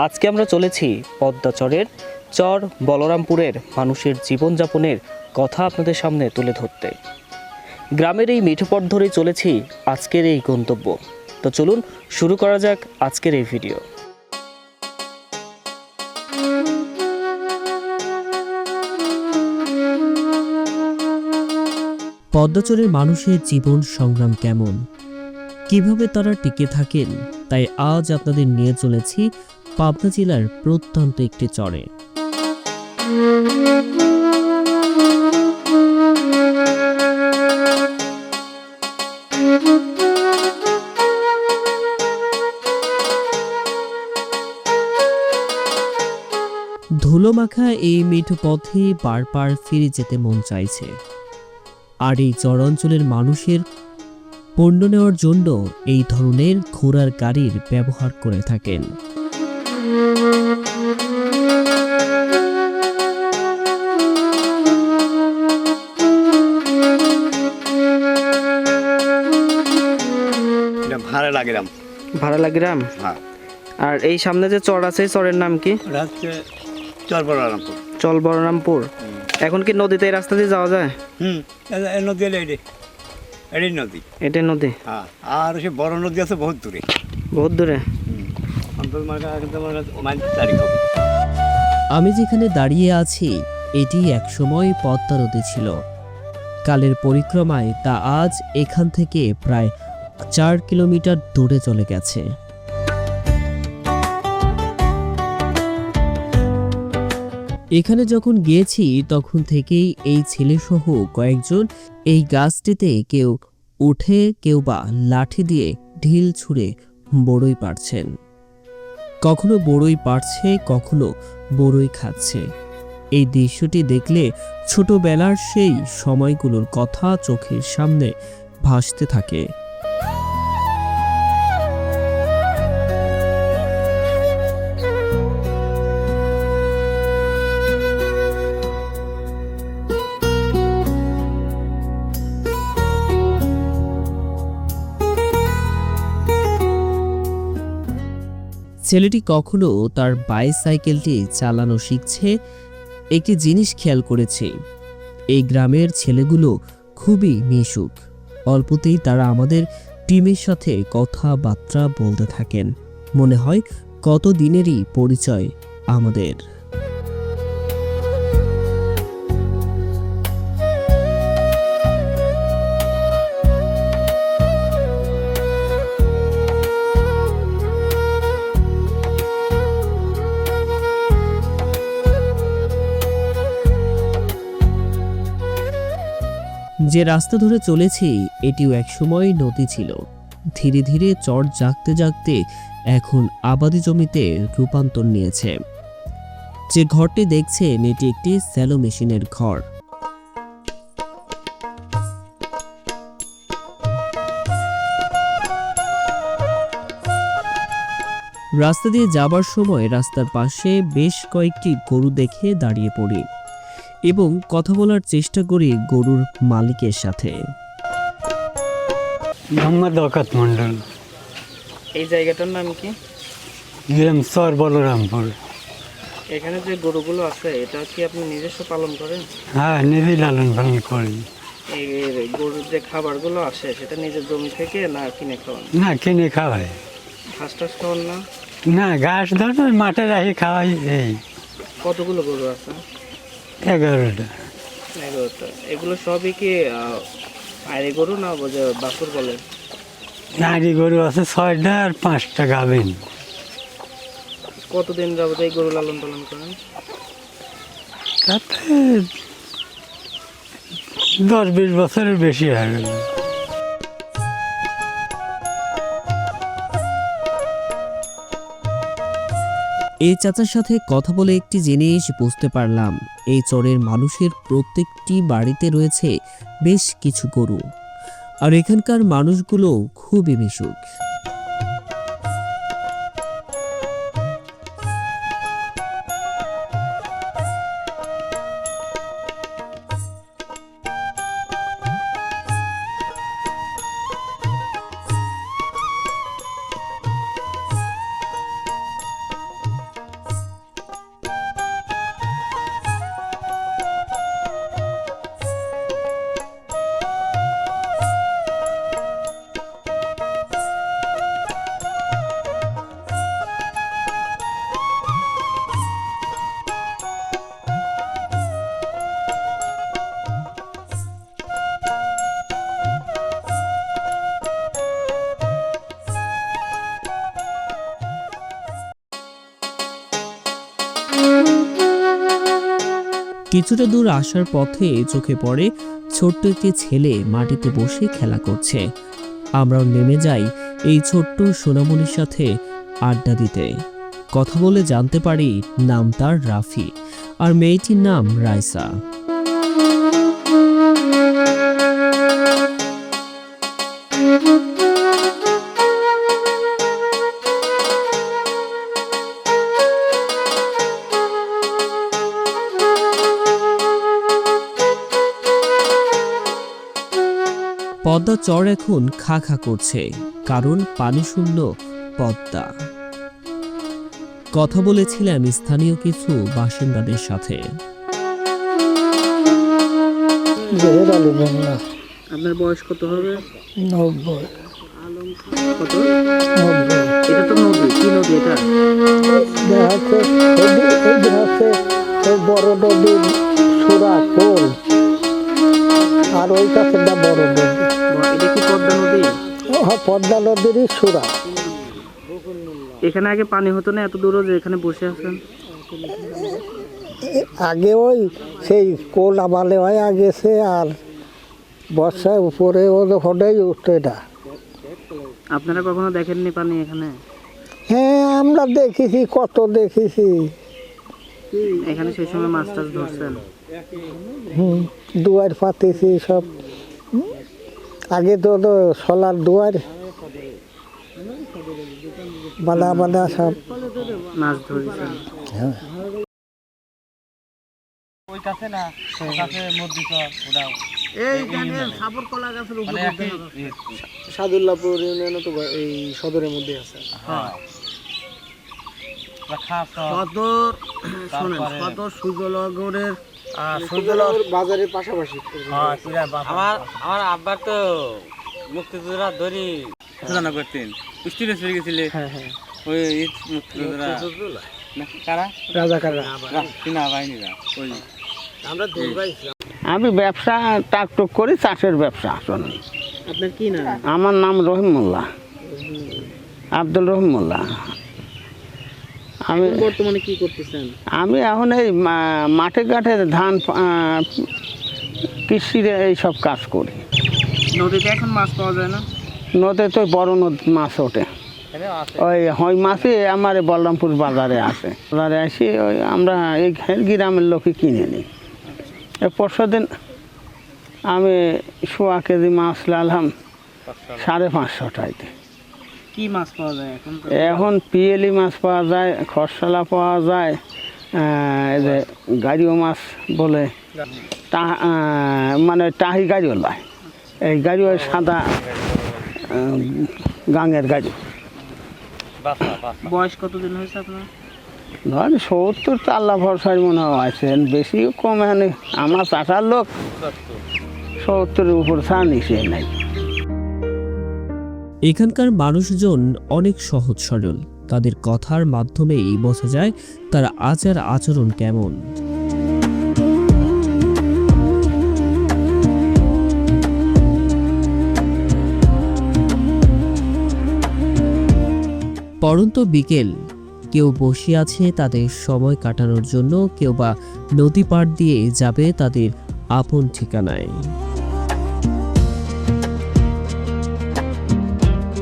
আজকে আমরা চলেছি পদ্মাচরের চর বলরামপুরের মানুষের জীবনযাপনের কথা আপনাদের সামনে তুলে ধরতে। গ্রামের এই মিঠো পথ ধরেই চলেছি আজকের এই গন্তব্য। তো চলুন শুরু করা যাক আজকের এই ভিডিও। পদ্মাচরের মানুষের জীবন সংগ্রাম কেমন, কিভাবে তারা টিকে থাকেন, তাই আজ আপনাদের নিয়ে চলেছি পাবনা জেলার প্রত্যন্ত একটি চরে। ধুলোমাখা এই মিঠো পথে বারবার ফিরে যেতে মন চাইছে। আর এই চর অঞ্চলের মানুষের পণ্য নেওয়ার জন্য এই ধরনের ঘোড়ার গাড়ির ব্যবহার করে থাকেন। ভাড়া লাগিরাম। ভাড়া লাগিরাম। হ্যাঁ। আর এই সামনে যে চর আছে, চরের নাম কি? চর বলরামপুর। চর বলরামপুর। এখন কি নদীতে এই রাস্তা দিয়ে যাওয়া যায়? নদী এলে এটাই নদী। এটাই নদী। হ্যাঁ, আর সে বড় নদী আছে বহুত দূরে। বহুত দূরে। আমি যেখানে দাঁড়িয়ে আছি এটি একসময় পদ্মা নদী ছিল। কালের পরিক্রমায় তা আজ এখান থেকে প্রায় 4 কিলোমিটার দূরে চলে গেছে। এখানে যখন গিয়েছি তখন থেকেই এই ছেলেসহ কয়েকজন এই গাছটিতে কেউ উঠে, কেউ বা লাঠি দিয়ে ঢিল ছুঁড়ে বড়ই পাড়ছেন। কখনো বড়ই পাড়ছে, কখনো বড়ই খাচ্ছে। এই দৃশ্যটি দেখলে ছোটবেলার সেই সময়গুলোর কথা চোখের সামনে ভাসতে থাকে। ছেলেটি কখনো তার বাইসাইকেলটি চালানো শিখছে। একটি জিনিস খেয়াল করেছে, এই গ্রামের ছেলেগুলো খুবই মিশুক। অল্পতেই তারা আমাদের টিমের সাথে কথাবার্তা বলতে থাকেন। মনে হয় কত দিনেরই পরিচয় আমাদের। যে রাস্তা ধরে চলেছি এটিও একসময় নদী ছিল। ধীরে ধীরে চর জাগতে জাগতে এখন আবাদি জমিতে রূপান্তর নিয়েছে। যে ঘরটি দেখছেন এটি একটি স্যালো মেশিনের ঘর। রাস্তা দিয়ে যাবার সময় রাস্তার পাশে বেশ কয়েকটি গরু দেখে দাঁড়িয়ে পড়ি এবং কথা বলার চেষ্টা করি গরুর মালিকের সাথে। মোহাম্মদ ওকাত মন্ডল। এই জায়গাটার নাম কি? চর বলরামপুর। এখানে যে গরুগুলো আছে এটা কি আপনি নিজস্ব পালন করেন? হ্যাঁ, নিজেই লালন পালন করি। এই গরুর যে খাবারগুলো আসে সেটা নিজের জমি থেকে না কিনে খাওয়ান? না, কিনে খাওয়াই। ঘাস টাস খাওয়ান না? না, ঘাস ধরো মাঠে রাখি খাওয়াই। এই কতগুলো গরু আছে? 11টা। 11টা। এগুলো সবই কি আইরি গরু না বাছুর বলে? নারী গরু আছে 6টা আর 5টা গাভিন। কতদিন যাবত এই গরু লালন পালন করেন? তাতে 10-20 বছরের বেশি হয়ে গেল। এই চাচার সাথে কথা বলে একটি জিনিস বুঝতে পারলাম, এই চরের মানুষের প্রত্যেকটি বাড়িতে রয়েছে বেশ কিছু গরু। আর এখানকার মানুষগুলো খুবই মিশুক। কিছুটা দূর আসার পথে চোখে পড়ে ছোট্ট একটি ছেলে মাটিতে বসে খেলা করছে। আমরাও নেমে যাই এই ছোট্ট সোনামণির সাথে আড্ডা দিতে। কথা বলে জানতে পারি নাম তার রাফি, আর মেয়েটির নাম রাইসা। পদ্মা চর এখন খা খা করছে, কারণ পানি শূন্য পদ্মা। কথা বলেছিলাম স্থানীয় কিছু বাসিন্দাদের সাথে। জহের আলী মোল্লা, আপনার বয়স কত হবে? 90। কত? 90। এটা তো নদী, কি নদী এটা? এই বড় নদীর সুরা কোল, আর ওই কাছেটা বড় নদী। এটা কি পদ্মা নদী? পদ্মা নদীরই সুরা। এখানে আগে পানি হতো না এত দূরও যে এখানে বসে আছেন? আগে ওই সেই কোল আমালে হয়ে গেছে, আর বর্ষায় উপরে ও যখনই উঠে না। আপনারা কখনো দেখেননি পানি এখানে? হ্যাঁ, আমরা দেখেছি, কত দেখেছি। এখানে সেই সময় মাছ টাছ ধরছেন? দুয়ার পাতেছি সব। আগে তো সোলার দুয়ার বানা বানা সব মাছ ধরেছেন? হ্যাঁ। ওই কাছে না, ওই কাছে মধ্যিকা ওটাও এইখানে সাবর কলা গাছের উপরে সাদুল্লাহপুর ইউনিয়নে তো এই সদরের মধ্যে আছে। হ্যাঁ, সদর শুনেন, সদর সূর্যনগরের সূর্যনগর বাজারের পাশাপাশি। আমার আব্বার তো মুক্তিযোদ্ধা ধরি ঘোষণা করতেন, স্টুডেন্ট হয়ে গেছিলে। হ্যাঁ হ্যাঁ, ওই মুক্তিযোদ্ধা কারা রাজাকাররা চীনা বাহিনীরা ওই আমরা দুর্গাই। আমি ব্যবসা টাকটুক করি, চাষের ব্যবসা। আসলে আপনার কি নাম? আমার নাম রহিম মোল্লা, আব্দুল রহিম মোল্লা। আমি বর্তমানে কি করতেছেন? আমি এখন এই মাঠে ঘাটে ধান কৃষির এইসব কাজ করি। নদীতে এখন মাছ পাওয়া যায় না? নদীতে তো বড় নদী মাছ ওঠে, ওই মাছই আমার বলরামপুর বাজারে আছে। বাজারে আসি ওই আমরা এই গ্রামের লোকে কিনে নিই। পরশুদিন আমি 1.25 কেজি মাছ লালাম 550 টাকাতে। কি মাছ পাওয়া যায় এখন? এখন পিয়েলি মাছ পাওয়া যায়, খরসালা পাওয়া যায়, এই যে গাড়িও মাছ বলে, মানে টাহি গাড়িও লয়। এই গাড়িও সাদা গাঙের গাড়ি। বয়স কতদিন হয়েছে আপনার? ধরেন 70 তো আল্লাহ ভরসায় মনে হয়েছে, বেশি কম। এখানে আমার চাষার লোক 70-এর উপর চা নিচে নাই। এখানকার মানুষজন অনেক সহজ সরল, তাদের কথার মাধ্যমেই বোঝা যায় তার আচার আচরণ কেমন। পড়ন্ত বিকেল, কেউ বসে আছে তাদের সময় কাটানোর জন্য, কেউ বা নদী পাড় দিয়ে যাবে তাদের আপন ঠিকানায়।